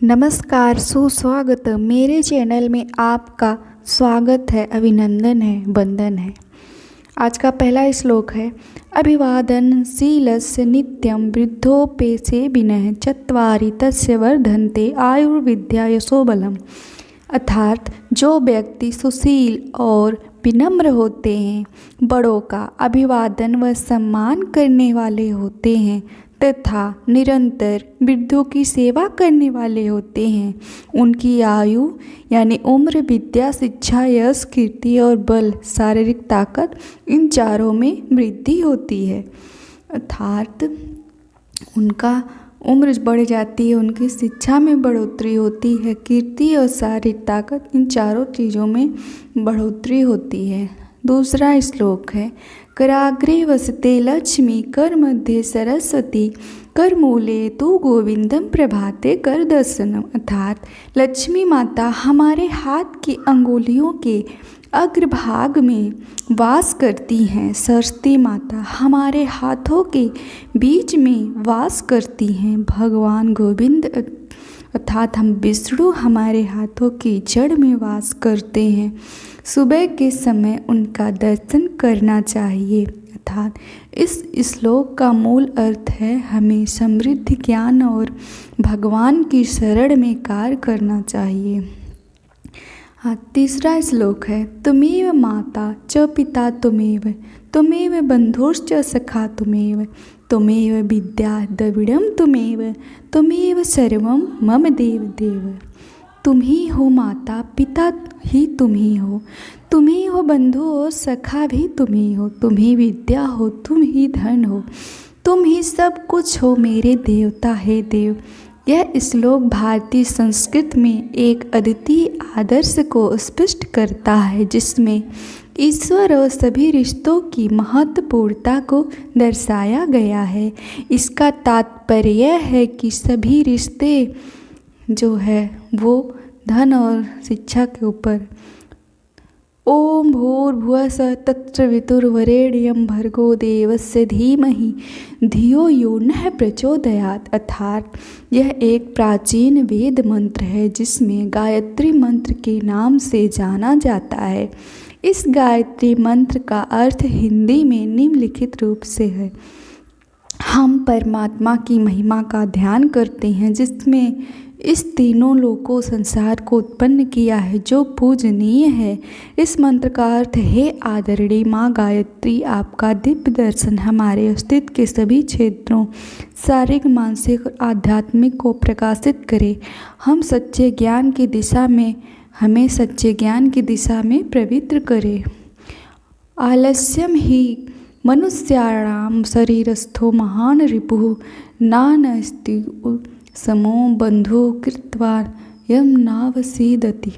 नमस्कार, सुस्वागत। मेरे चैनल में आपका स्वागत है, अभिनंदन है, वंदन है। आज का पहला श्लोक है, अभिवादन शीलस्य नित्यं वृद्धोपेसेविनः चत्वारि तस्य वर्धन्ते आयुर्विद्या यशोबलम्। अर्थात जो व्यक्ति सुशील और विनम्र होते हैं, बड़ों का अभिवादन व सम्मान करने वाले होते हैं तथा निरंतर वृद्धों की सेवा करने वाले होते हैं, उनकी आयु यानी उम्र, विद्या, शिक्षा, यश, कीर्ति और बल, शारीरिक ताकत, इन चारों में वृद्धि होती है। अर्थात उनका उम्र बढ़ जाती है, उनकी शिक्षा में बढ़ोतरी होती है, कीर्ति और शारीरिक ताकत, इन चारों चीज़ों में बढ़ोतरी होती है। दूसरा श्लोक है, कराग्रे वसते लक्ष्मी कर मध्य सरस्वती कर मूले तू गोविंदम प्रभाते कर दर्शनम। अर्थात लक्ष्मी माता हमारे हाथ की अंगुलियों के अग्रभाग में वास करती हैं, सरस्वती माता हमारे हाथों के बीच में वास करती हैं, भगवान गोविंद अर्थात हम विष्णु हमारे हाथों की जड़ में वास करते हैं। सुबह के समय उनका दर्शन करना चाहिए। अर्थात इस श्लोक का मूल अर्थ है, हमें समृद्ध ज्ञान और भगवान की शरण में कार्य करना चाहिए। तीसरा श्लोक है, तुमेव माता च पिता तुमेव तुमेव बंधुश्च सखा तुमेव तुमेव विद्या द्रविड़म तुमेव तुमेव सर्वम मम देव देव। तुम ही हो माता, पिता ही तुम ही हो, तुम ही हो बंधु और सखा भी तुम ही हो, तुम ही विद्या हो, तुम ही धन हो, तुम ही सब कुछ हो मेरे देवता है देव। यह श्लोक भारतीय संस्कृत में एक अद्वितीय आदर्श को स्पष्ट करता है, जिसमें ईश्वर और सभी रिश्तों की महत्वपूर्णता को दर्शाया गया है। इसका तात्पर्य यह है कि सभी रिश्ते जो है वो धन और शिक्षा के ऊपर। ओम भूर्भुवः तत्सवितुर्वरेण्यं भर्गो देवस्य धीमहि धियो यो नः प्रचोदयात्। अर्थात यह एक प्राचीन वेद मंत्र है, जिसमें गायत्री मंत्र के नाम से जाना जाता है। इस गायत्री मंत्र का अर्थ हिंदी में निम्नलिखित रूप से है, हम परमात्मा की महिमा का ध्यान करते हैं, जिसमें इस तीनों लोकों संसार को उत्पन्न किया है, जो पूजनीय है। इस मंत्र का अर्थ है, आदरणीय माँ गायत्री, आपका दिव्य दर्शन हमारे अस्तित्व के सभी क्षेत्रों शारीरिक, मानसिक और आध्यात्मिक को प्रकाशित करे। हमें सच्चे ज्ञान की दिशा में पवित्र करे। आलस्यम ही मनुष्याणां शरीरस्थो महान रिपुः नानस्ति समो बंधु कृत्वा यम नावसीदति।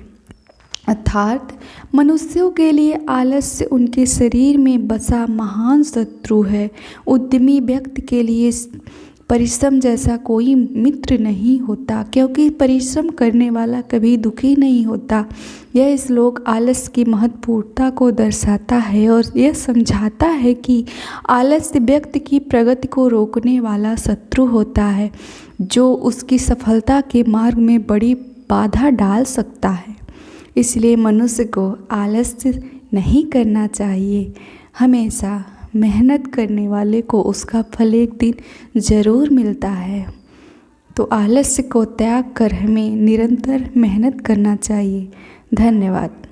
अर्थात मनुष्यों के लिए आलस्य उनके शरीर में बसा महान शत्रु है। उद्यमी व्यक्ति के लिए परिश्रम जैसा कोई मित्र नहीं होता, क्योंकि परिश्रम करने वाला कभी दुखी नहीं होता। यह श्लोक आलस्य की महत्वपूर्णता को दर्शाता है और यह समझाता है कि आलस्य व्यक्ति की प्रगति को रोकने वाला शत्रु होता है, जो उसकी सफलता के मार्ग में बड़ी बाधा डाल सकता है। इसलिए मनुष्य को आलस्य नहीं करना चाहिए। हमेशा मेहनत करने वाले को उसका फल एक दिन ज़रूर मिलता है। तो आलस्य को त्याग कर हमें निरंतर मेहनत करना चाहिए। धन्यवाद।